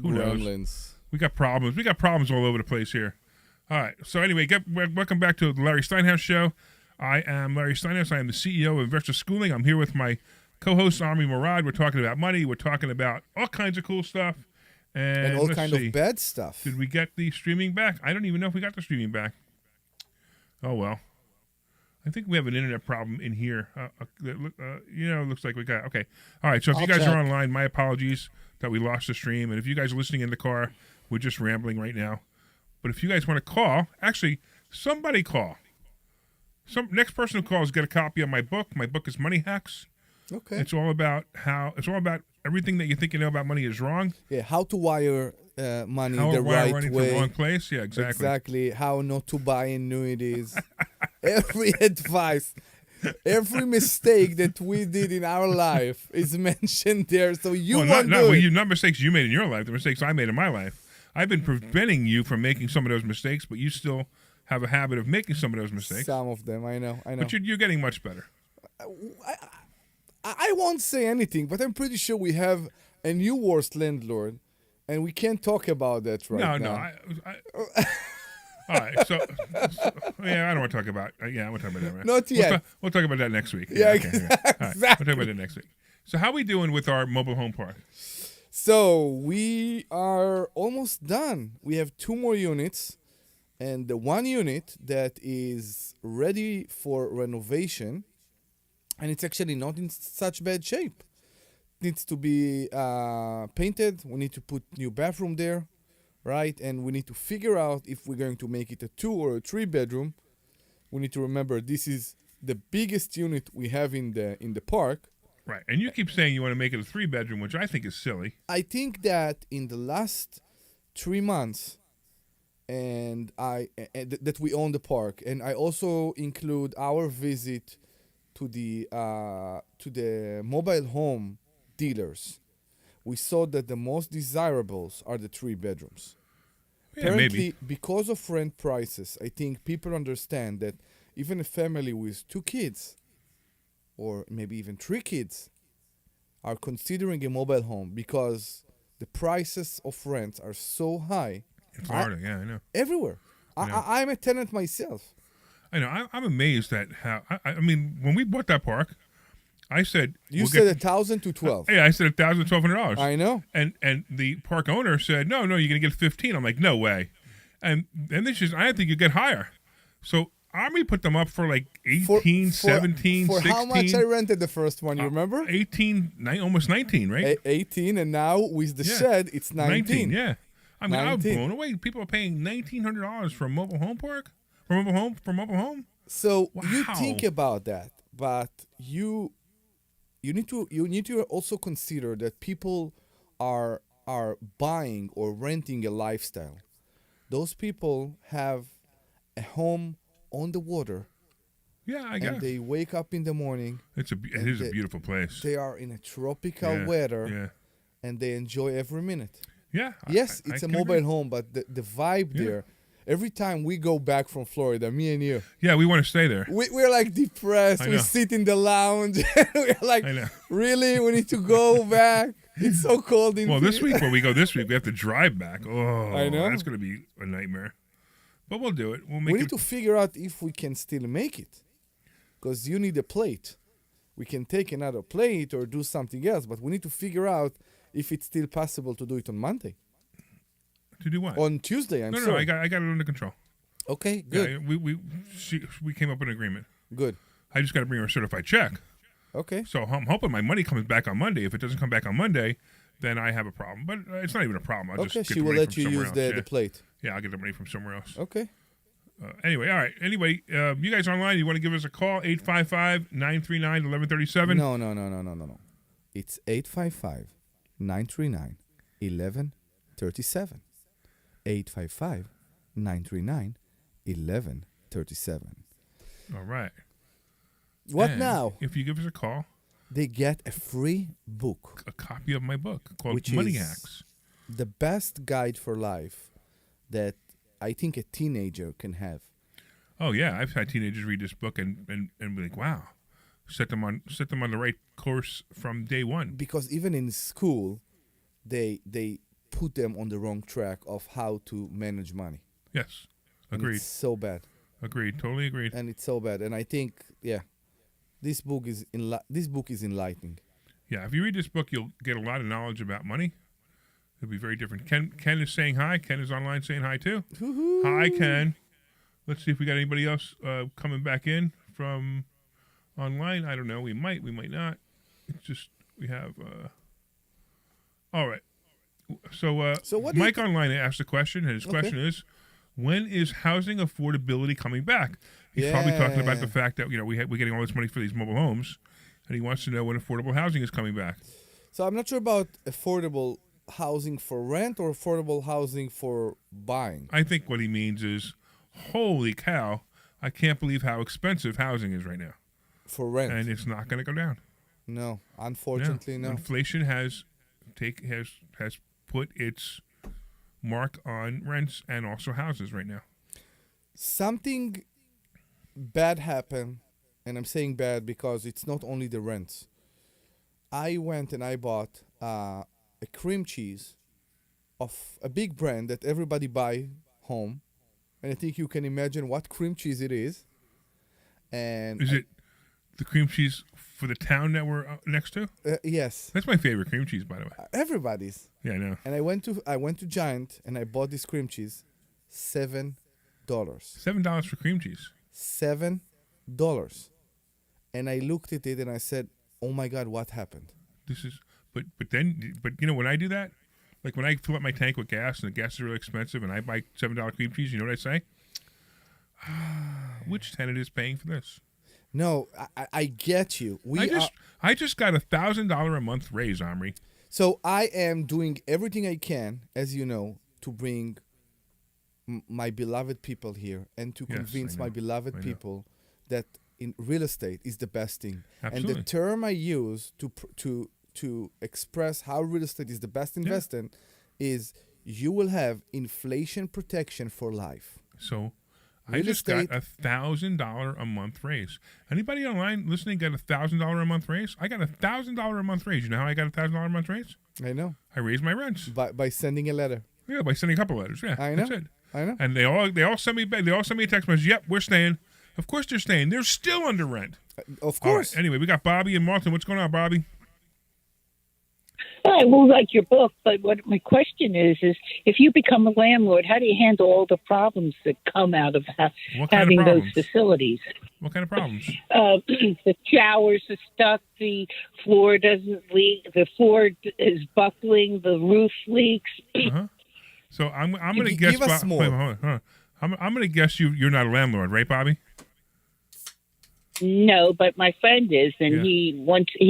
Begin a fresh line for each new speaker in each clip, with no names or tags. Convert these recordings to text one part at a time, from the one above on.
Who knows?
Gremlins.
We got problems. We got problems all over the place here. All right. So anyway, welcome back to the Larry Steinhouse Show. I am Larry Steinhouse. I am the CEO of Investor Schooling. I'm here with my co-host, Omri Morad. We're talking about money. We're talking about all kinds of cool stuff. And
all kind of bad stuff.
Did we get the streaming back? I don't even know if we got the streaming back. Oh, well. I think we have an internet problem in here. Looks like we got. Okay. All right. So if you guys are online, my apologies that we lost the stream. And if you guys are listening in the car, we're just rambling right now. But if you guys want to call, actually, somebody call. Next person who calls get a copy of my book. My book is Money Hacks.
Okay.
It's all about everything that you think you know about money is wrong.
Yeah, how to wire money
how
the right
money
way.
From the wrong place. Yeah, exactly.
Exactly. How not to buy annuities. Every advice, every mistake that we did in our life is mentioned there. So
not mistakes you made in your life. The mistakes I made in my life. I've been preventing you from making some of those mistakes, but you still have a habit of making some of those mistakes.
Some of them, I know.
But you're getting much better.
I won't say anything, but I'm pretty sure we have a new worst landlord, and we can't talk about that now.
No. All right, so I don't want to talk about. I want to talk about that. Right?
Not yet.
We'll talk about that next week.
Yeah,
exactly.
All right,
we'll talk about that next week. So how are we doing with our mobile home park?
So we are almost done. We have 2 more units, and the 1 unit that is ready for renovation, and it's actually not in such bad shape. It needs to be painted. We need to put new bathroom there, right? And we need to figure out if we're going to make it a 2 or a 3 bedroom. We need to remember this is the biggest unit we have in the park.
Right, and you keep saying you want to make it a 3 bedroom, which I think is silly.
I think that in the last 3 months, and that we own the park, and I also include our visit to the mobile home dealers, we saw that the most desirables are the 3 bedrooms.
Yeah,
Apparently,
maybe.
because of rent prices, I think people understand that even a family with 2 kids, or maybe even 3 kids, are considering a mobile home because the prices of rents are so high.
In Florida, I know.
Everywhere. I'm a tenant myself.
I know. I'm amazed at how. I mean, when we bought that park, I said
you said $1,000 to $1,200.
Yeah, I said $1,000, $1,200.
I know.
And the park owner said, no, you're gonna get 15. I'm like, no way. And then she says, I think you get higher. So Army put them up for like 18, 17,
for
16.
how much I rented the first one, you remember?
18, almost 19, right?
18, and now with the shed, it's 19.
Yeah. I mean, I was blown away. People are paying $1,900 for a mobile home park? For mobile home?
So
wow.
You think about that, but you need to also consider that people are buying or renting a lifestyle. Those people have a home on the water.
Yeah, I guess.
And they wake up in the morning.
It is a beautiful place.
They are in a tropical weather.
Yeah.
And they enjoy every minute.
Yeah.
Yes, it's a mobile home, but the vibe there. Every time we go back from Florida, me and you.
Yeah, we want to stay there.
We're like depressed. We sit in the lounge. We're like, really? We need to go back? It's so cold in here.
This week, when we go this week, we have to drive back. Oh,
I know.
That's going to be a nightmare. But we'll do it. We
need to figure out if we can still make it. Because you need a plate. We can take another plate or do something else, but we need to figure out if it's still possible to do it on Monday.
To do what?
On Tuesday, I'm sorry.
No, I got it under control.
Okay, good.
Yeah, we came up with an agreement.
Good.
I just got to bring her a certified check.
Okay.
So I'm hoping my money comes back on Monday. If it doesn't come back on Monday, then I have a problem. But it's not even a problem. I'll just get
she will let you use the plate.
Yeah, I'll get the money from somewhere else.
Okay.
Anyway, all right. Anyway, you guys online, you want to give us a call, 855-939-1137?
No. It's 855-939-1137. 855-939-1137.
All right.
What now?
If you give us a call,
they get a free book.
A copy of my book called Money Hacks.
The best guide for life that I think a teenager can have.
Oh yeah, I've had teenagers read this book and be like, wow, set them on the right course from day one.
Because even in school, they put them on the wrong track of how to manage money.
Yes,
And
agreed.
it's so bad.
Agreed. Totally agreed.
And it's so bad. And I think, this book is enlightening.
Yeah, if you read this book, you'll get a lot of knowledge about money. It'll be very different. Ken is saying hi. Ken is online saying hi too.
Woo-hoo.
Hi, Ken. Let's see if we got anybody else coming back in from online. I don't know. We might not. It's just we have. All right. So
what do you
Mike online asked a question, and his question is, when is housing affordability coming back? He's probably talking about the fact that we're getting all this money for these mobile homes, and he wants to know when affordable housing is coming back.
So I'm not sure about affordable housing for rent or affordable housing for buying.
I think what he means is, holy cow, I can't believe how expensive housing is right now.
For rent.
And it's not going to go down.
No, unfortunately, no.
Inflation has put its mark on rents and also houses right now.
Something bad happened, and I'm saying bad because it's not only the rents. I went and I bought a cream cheese of a big brand that everybody buy home, and I think you can imagine what cream cheese it is. And
is it the cream cheese for the town that we're next to?
Yes.
That's my favorite cream cheese, by the way.
Everybody's.
Yeah, I know.
And I went to Giant and I bought this cream cheese, $7.
$7 for cream cheese.
$7. And I looked at it and I said, "Oh my God, what happened?"
But when I do that, like when I fill up my tank with gas and the gas is really expensive and I buy $7 cream cheese, you know what I say? Which tenant is paying for this?
No, I get you.
I just got $1,000 a month raise, Omri.
So I am doing everything I can, as you know, to bring my beloved people here and to convince my beloved people that in real estate is the best thing.
Absolutely.
And the term I use to express how real estate is the best investment is you will have inflation protection for life.
So I just got $1,000 a month raise. Anybody online listening got $1,000 a month raise? I got $1,000 a month raise. You know how I got $1,000 a month raise?
I know.
I raised my rents
By sending a letter.
Yeah, by sending a couple letters. Yeah,
I know.
That's it.
I know.
And they all send me back. They all send me a text message. Yep, we're staying. Of course they're staying. They're still under rent.
Of course.
Anyway, we got Bobby and Martin. What's going on, Bobby?
I will like your book, but what my question is if you become a landlord, how do you handle all the problems that come out of having those facilities?
What kind of problems?
The showers are stuck, the floor doesn't leak, the floor is buckling, the roof leaks.
So I'm going to guess.
Give us more.
Wait, hold on. I'm going to guess you're not a landlord, right, Bobby?
No, but my friend is, and he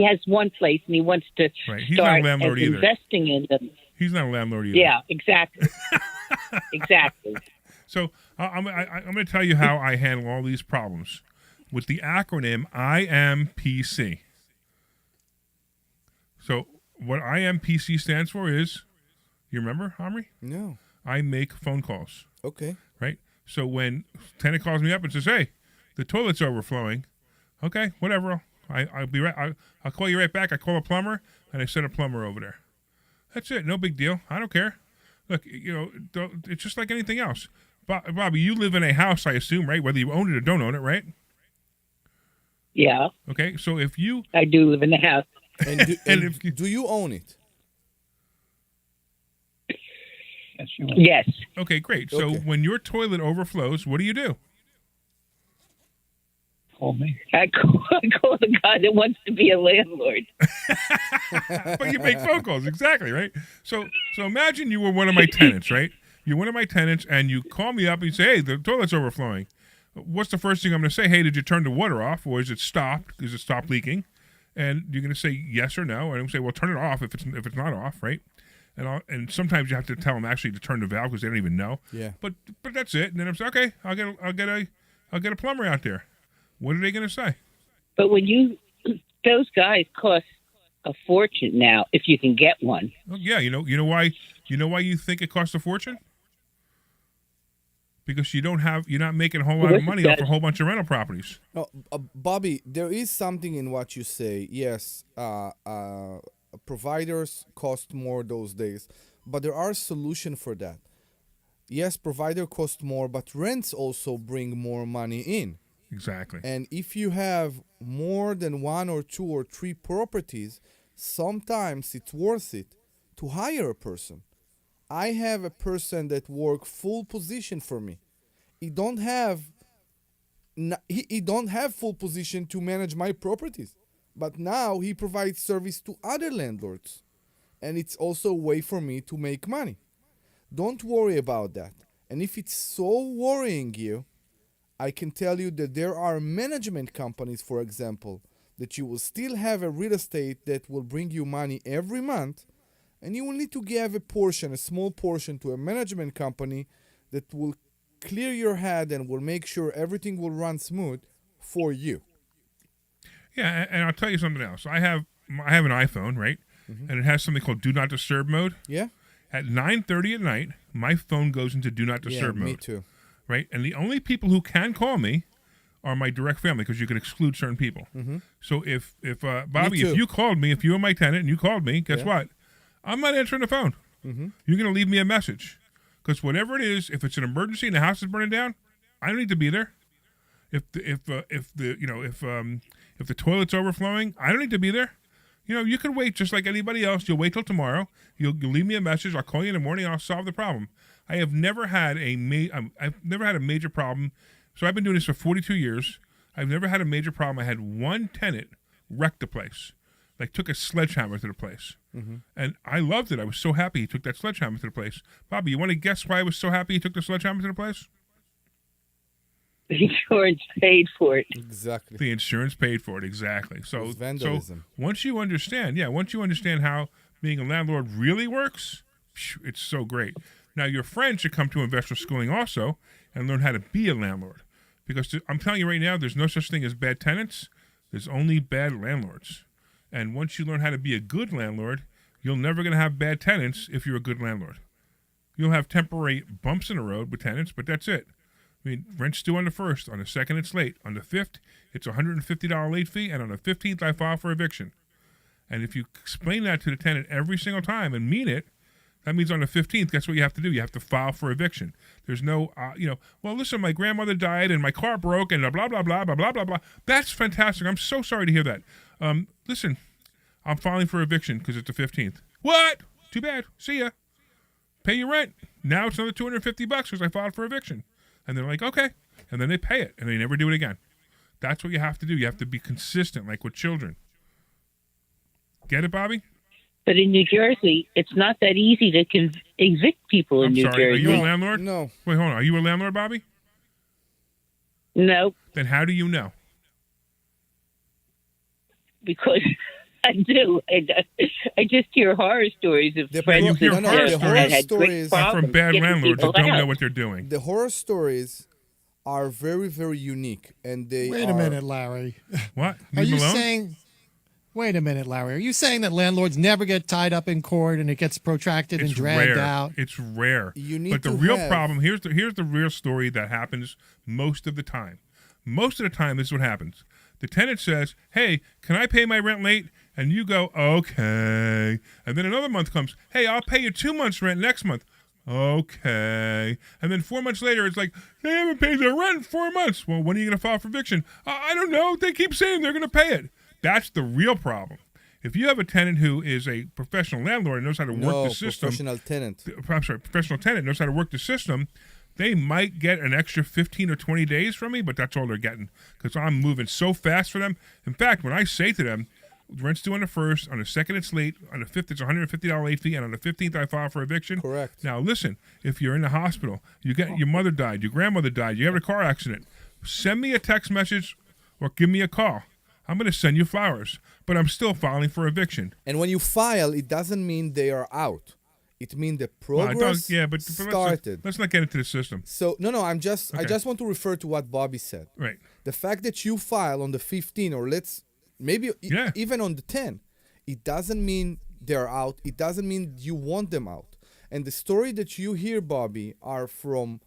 has one place, and he wants to start investing in them.
He's not a landlord either.
Yeah, exactly. Exactly.
So I'm going to tell you how I handle all these problems with the acronym IMPC. So what IMPC stands for is, you remember, Omri?
No.
I make phone calls.
Okay.
Right? So when tenant calls me up and says, "Hey, the toilet's overflowing," okay, whatever. I'll be right. I'll call you right back. I call a plumber and I send a plumber over there. That's it. No big deal. I don't care. Look, it's just like anything else. Bobby, you live in a house, I assume, right? Whether you own it or don't own it, right?
Yeah.
Okay. So if you,
I do live in the house.
And do you own it?
Yes.
Okay, great. So when your toilet overflows, what do you do?
Call me. I call the guy that wants to be a landlord.
But you make phone calls, exactly, right? So imagine you were one of my tenants, right? You're one of my tenants, and you call me up and you say, "Hey, the toilet's overflowing." What's the first thing I'm going to say? "Hey, did you turn the water off, or is it stopped? Is it stopped leaking?" And you're going to say yes or no, and I'm going to say, "Well, turn it off if it's not off, right?" And sometimes you have to tell them actually to turn the valve because they don't even know.
Yeah.
But that's it. And then I'm saying, "Okay, I'll get a plumber out there." What are they going to say?
But those guys cost a fortune now if you can get one.
Oh, yeah, you know why you think it costs a fortune? Because you're not making a whole lot of money off a whole bunch of rental properties.
No, Bobby, there is something in what you say. Yes, providers cost more those days, but there are solutions for that. Yes, provider cost more, but rents also bring more money in.
Exactly.
And if you have more than one or two or three properties, sometimes it's worth it to hire a person. I have a person that work full position for me. He don't have he don't have full position to manage my properties, but now he provides service to other landlords, and it's also a way for me to make money. Don't worry about that. And if it's so worrying you, I can tell you that there are management companies, for example, that you will still have a real estate that will bring you money every month, and you will need to give a portion, a small portion, to a management company that will clear your head and will make sure everything will run smooth for you.
Yeah, and I'll tell you something else. I have an iPhone, right? Mm-hmm. And it has something called Do Not Disturb mode.
Yeah.
At 9:30 at night, my phone goes into Do Not Disturb mode.
Me too.
Right? And the only people who can call me are my direct family, because you can exclude certain people.
Mm-hmm.
So if Bobby, if you called me, if you were my tenant and you called me, guess what? I'm not answering the phone.
Mm-hmm.
You're going to leave me a message, because whatever it is, if it's an emergency and the house is burning down, I don't need to be there. If the toilet's overflowing, I don't need to be there. You can wait just like anybody else. You'll wait till tomorrow. You'll leave me a message. I'll call you in the morning. And I'll solve the problem. I have never had I've never had a major problem. So I've been doing this for 42 years. I've never had a major problem. I had one tenant wreck the place, like took a sledgehammer to the place, and I loved it. I was so happy he took that sledgehammer to the place. Bobby, you want to guess why I was so happy he took the sledgehammer to the place?
The insurance paid for it.
Exactly.
The insurance paid for it, exactly. So
vandalism.
So once you understand how being a landlord really works, it's so great. Now your friend should come to investor schooling also and learn how to be a landlord, because I'm telling you right now, there's no such thing as bad tenants. There's only bad landlords. And once you learn how to be a good landlord, you're never going to have bad tenants if you're a good landlord. You'll have temporary bumps in the road with tenants, but that's it. I mean, rent's due on the 1st. On the 2nd, it's late. On the 5th, it's a $150 late fee. And on the 15th, I file for eviction. And if you explain that to the tenant every single time and mean it, that means on the 15th, guess what you have to do? You have to file for eviction. There's no, well, listen, my grandmother died and my car broke and blah, blah, blah, blah, blah, blah, blah. That's fantastic. I'm so sorry to hear that. Listen, I'm filing for eviction because it's the 15th. What? Too bad. See ya. Pay your rent. Now it's another $250 because I filed for eviction. And they're like, okay. And then they pay it, and they never do it again. That's what you have to do. You have to be consistent, like with children. Get it, Bobby?
But in New Jersey, it's not that easy to evict people in New Jersey.
Are you a landlord?
No.
Wait, hold on. Are you a landlord, Bobby?
No.
Then how do you know?
Because I do. I just hear horror stories of friends that had great problems
from bad landlords that don't know what they're doing.
The horror stories are very, very unique, and they
Wait a minute, Larry.
What?
Are you saying... Wait a minute, Larry. Are you saying that landlords never get tied up in court and it gets protracted and dragged out?
It's rare.
But
the real problem, here's the real story that happens most of the time. Most of the time, this is what happens. The tenant says, hey, can I pay my rent late? And you go, okay. And then another month comes, hey, I'll pay you 2 months' rent next month. Okay. And then 4 months later, it's like, they haven't paid their rent in 4 months. Well, when are you going to file for eviction? I don't know. They keep saying they're going to pay it. That's the real problem. If you have a tenant who is a professional landlord and knows how to work the system. Professional tenant knows how to work the system, they might get an extra 15 or 20 days from me, but that's all they're getting because I'm moving so fast for them. In fact, when I say to them, rent's due on the 1st, on the 2nd it's late, on the 5th it's a $150 late fee, and on the 15th I file for eviction.
Correct.
Now listen, if you're in the hospital, your mother died, your grandmother died, you have a car accident, send me a text message or give me a call. I'm going to send you flowers, but I'm still filing for eviction.
And when you file, it doesn't mean they are out. It means the progress started.
Let's not get into the system.
So I just want to refer to what Bobby said.
Right.
The fact that you file on the 15th or even on the 10th, it doesn't mean they're out. It doesn't mean you want them out. And the story that you hear, Bobby, are from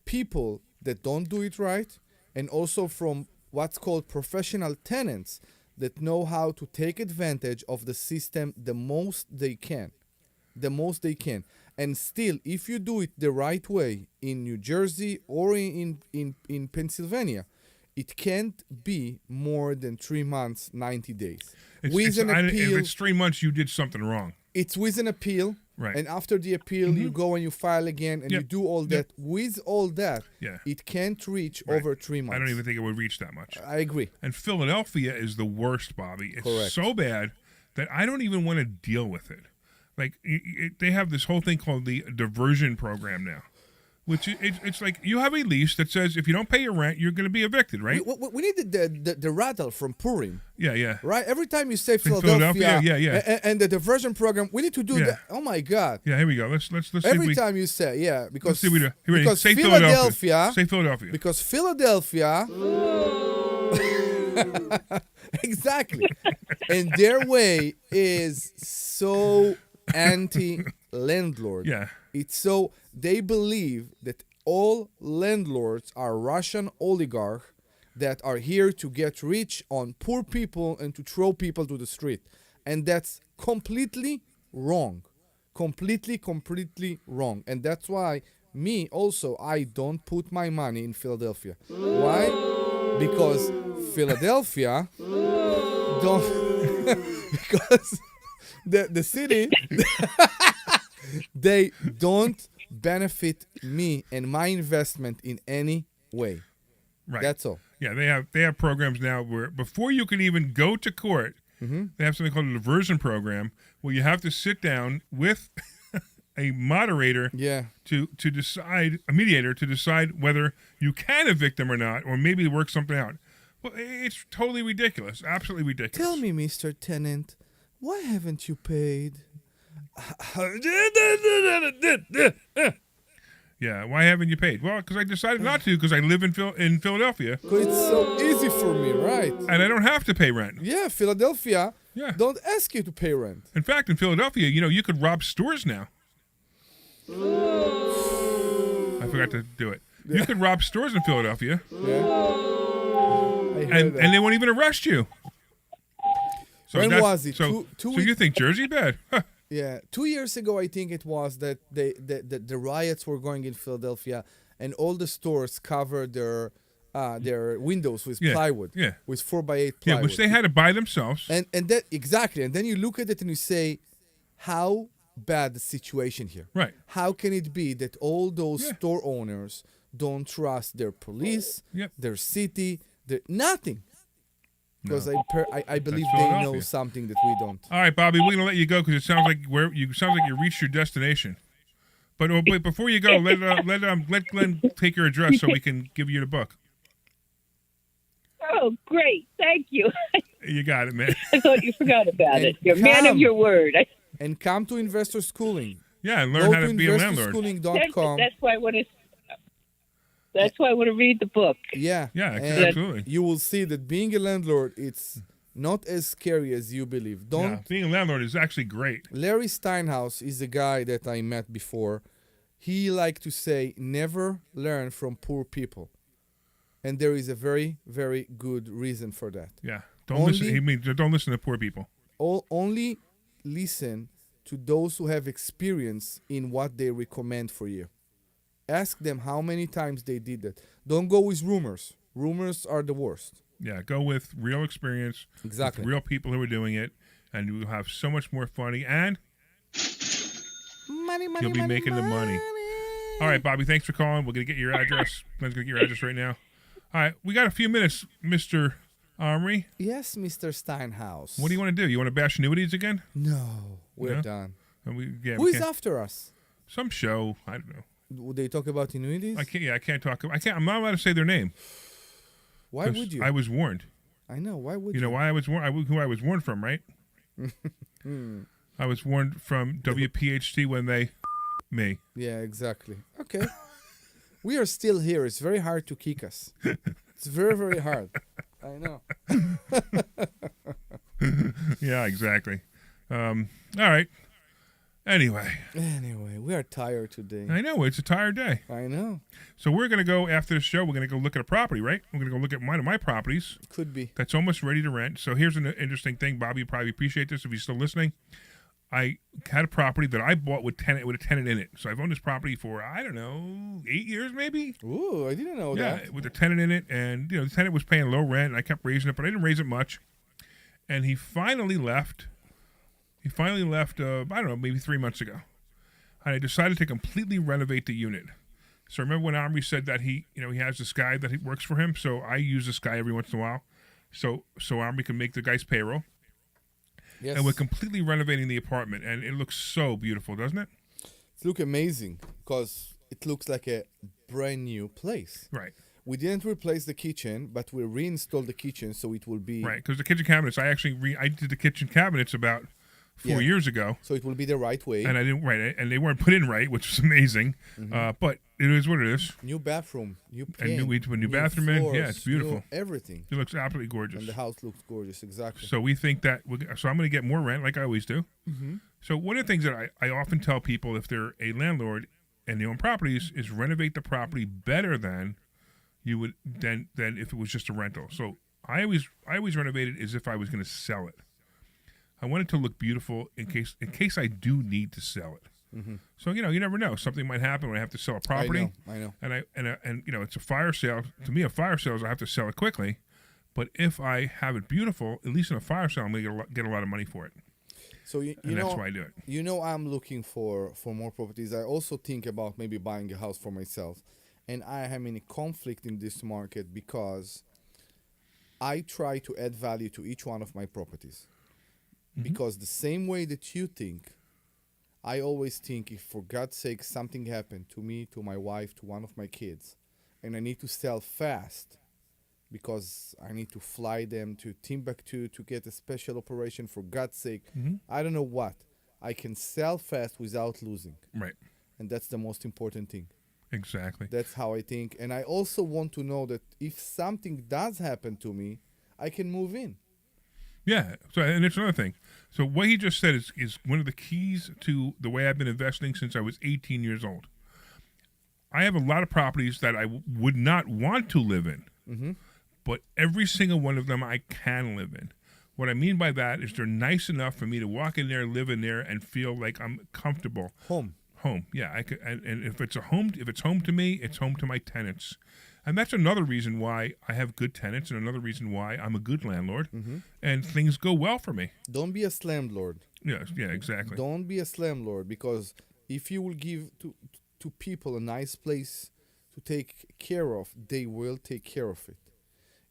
people that don't do it right, and also from what's called professional tenants that know how to take advantage of the system the most they can. the most they can. And still, if you do it the right way in New Jersey or in Pennsylvania, it can't be more than 3 months, 90 days. With an appeal,
if it's 3 months, you did something wrong.
it's with an appeal.
Right.
And after the appeal, you go and you file again and you do all that. With all that, it can't reach over 3 months.
I don't even think it would reach that much.
I agree.
And Philadelphia is the worst, Bobby. It's
Correct.
so bad that I don't even want to deal with it. Like, they have this whole thing called the diversion program now, which it's like you have a lease that says if you don't pay your rent, you're going to be evicted, right?
We need the rattle from Purim.
Yeah.
Right? Every time you say Philadelphia, and the diversion program, we need to do that. Oh, my God.
Yeah, here we go. Let's see
Every time you say, because,
let's see if we do.
because
say
Philadelphia.
Say Philadelphia.
Because Philadelphia. Exactly. And their way is so anti-landlord.
Yeah.
It's so, they believe that all landlords are Russian oligarchs that are here to get rich on poor people and to throw people to the street. And that's completely wrong. Completely wrong. And that's why I don't put my money in Philadelphia. Why? Because Philadelphia because the city they don't benefit me and my investment in any way.
Right.
That's all.
Yeah, they have programs now where before you can even go to court, they have something called a diversion program where you have to sit down with a moderator to decide, a mediator to decide whether you can evict them or not, or maybe work something out. Well, it's totally ridiculous. Absolutely ridiculous.
Tell me, Mr. Tenant, why haven't you paid?
Yeah, why haven't you paid? Well, because I decided not to because I live in Philadelphia.
Because it's so easy for me, right?
And I don't have to pay rent.
Yeah, Philadelphia don't ask you to pay rent.
In fact, in Philadelphia, you could rob stores now. I forgot to do it. Yeah. You could rob stores in Philadelphia.
Yeah.
And they won't even arrest you. So
when was it?
So you think Jersey bad? Huh.
Yeah, 2 years ago, I think it was that the riots were going in Philadelphia, and all the stores covered their windows with plywood, with 4x8 plywood.
Yeah, which they had to buy themselves.
And that exactly, and then you look at it and you say, how bad the situation here?
Right?
How can it be that all those store owners don't trust their police, their city, nothing? Because I believe they know something that we don't.
All right, Bobby, we're gonna let you go because it sounds like you reached your destination. But before you go, let Glenn take your address so we can give you the book.
Oh, great! Thank you.
You got it, man.
I thought you forgot about it. You're a man of your word.
And come to Investor Schooling.
Yeah, and learn how to be a landlord.
That's
why I want to. That's why I want to read the book.
Yeah,
absolutely.
You will see that being a landlord, it's not as scary as you believe.
Being a landlord is actually great.
Larry Steinhouse is a guy that I met before. He liked to say, never learn from poor people. And there is a very, very good reason for that.
Yeah, don't listen to poor people.
Only listen to those who have experience in what they recommend for you. Ask them how many times they did that. Don't go with rumors. Rumors are the worst.
Yeah, go with real experience.
Exactly.
With real people who are doing it, and you'll have so much more fun. And you'll be making the money. All right, Bobby, thanks for calling. We're going to get your address. Glenn's going to get your address right now. All right, we got a few minutes, Mr. Omri.
Yes, Mr. Steinhouse.
What do you want to do? You want to bash annuities again?
No, we're done.
Who
is after us?
Some show. I don't know.
Would they talk about annuities?
I can't talk. I'm not allowed to say their name.
Why would you?
I was warned.
I know. Why would
you? You know why I was warned? Who I was warned from, right? I was warned from WPHT when me.
Yeah, exactly. Okay. We are still here. It's very hard to kick us. It's very, very hard. I know.
Yeah, exactly. All right. Anyway,
we are tired today.
I know. It's a tired day.
I know.
So we're going to go, after the show, we're going to go look at a property, right? We're going to go look at one of my properties.
Could be.
That's almost ready to rent. So here's an interesting thing. Bobby, you probably appreciate this if you're still listening. I had a property that I bought with a tenant in it. So I've owned this property for, I don't know, 8 years maybe.
Ooh, I didn't know that.
Yeah, with a tenant in it, and the tenant was paying low rent, and I kept raising it, but I didn't raise it much. And he finally left. I don't know, maybe 3 months ago. And I decided to completely renovate the unit. So remember when Omri said that he has this guy that he works for him. So I use this guy every once in a while, so Omri can make the guy's payroll.
Yes.
And we're completely renovating the apartment, and it looks so beautiful, doesn't it?
It looks amazing because it looks like a brand new place.
Right.
We didn't replace the kitchen, but we reinstalled the kitchen so it will be
right. Because the kitchen cabinets, I did the kitchen cabinets about 4 years ago.
So it will be the right way.
And I didn't and they weren't put in right, which was amazing. But it is what it is.
New bathroom, new paint,
and we put a new bathroom
floors,
in. Yeah, it's beautiful.
New everything.
It looks absolutely gorgeous.
And the house looks gorgeous, exactly.
So we think that so I'm going to get more rent, like I always do. So one of the things that I often tell people if they're a landlord and they own properties is renovate the property better than you would than if it was just a rental. So I always renovate it as if I was going to sell it. I want it to look beautiful in case I do need to sell it. So you never know. Something might happen when I have to sell a property.
I know.
And it's a fire sale. To me, a fire sale is I have to sell it quickly. But if I have it beautiful, at least in a fire sale, I'm going to get a lot of money for it.
So
that's why I do it.
I'm looking for more properties. I also think about maybe buying a house for myself, and I am in a conflict in this market because I try to add value to each one of my properties. Because the same way that you think, I always think if for God's sake something happened to me, to my wife, to one of my kids, and I need to sell fast because I need to fly them to Timbuktu to get a special operation, for God's sake, I don't know what, I can sell fast without losing.
Right.
And that's the most important thing.
Exactly.
That's how I think. And I also want to know that if something does happen to me, I can move in.
Yeah. So, and it's another thing. So what he just said is one of the keys to the way I've been investing since I was 18 years old. I have a lot of properties that I would not want to live in, but every single one of them I can live in. What I mean by that is they're nice enough for me to walk in there, live in there, and feel like I'm comfortable.
Home.
Yeah. I could, and if it's home to me, it's home to my tenants. And that's another reason why I have good tenants and another reason why I'm a good landlord and things go well for me.
Don't be a slamlord.
Yeah, exactly.
Don't be a slamlord, because if you will give to people a nice place to take care of, they will take care of it.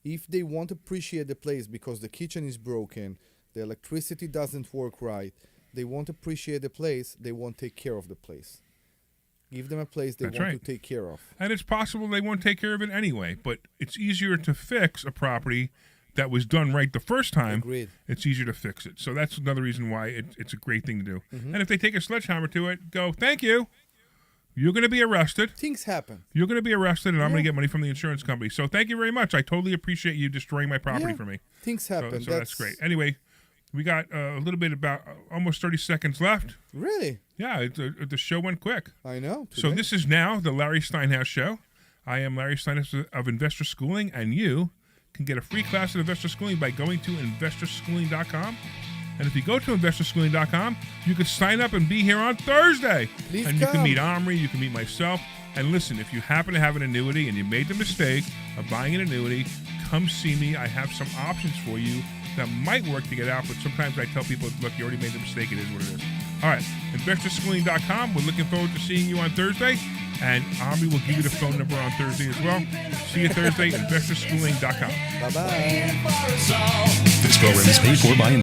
If they won't appreciate the place because the kitchen is broken, the electricity doesn't work right, they won't appreciate the place, they won't take care of the place. Give them a place they want to take care of.
And it's possible they won't take care of it anyway, but it's easier to fix a property that was done right the first time.
Agreed.
It's easier to fix it. So that's another reason why it's a great thing to do. And if they take a sledgehammer to it, go, thank you. You're going to be arrested.
Things happen.
You're going to be arrested, and I'm going to get money from the insurance company. So thank you very much. I totally appreciate you destroying my property for me.
Things happen.
So that's great. Anyway, we got a little bit about almost 30 seconds left.
Really?
Yeah, the show went quick.
I know.
So this is now the Larry Steinhouse Show. I am Larry Steinhouse of Investor Schooling, and you can get a free class at Investor Schooling by going to investorschooling.com. And if you go to investorschooling.com, you can sign up and be here on Thursday.
Please
and
come.
You can meet Omri, you can meet myself. And listen, if you happen to have an annuity and you made the mistake of buying an annuity, come see me. I have some options for you that might work to get out, but sometimes I tell people, look, you already made the mistake. It is what it is. All right, investorschooling.com. We're looking forward to seeing you on Thursday. And Omri will give you the phone number on Thursday as well. See you Thursday, investorschooling.com.
Bye-bye.
This program is paid for by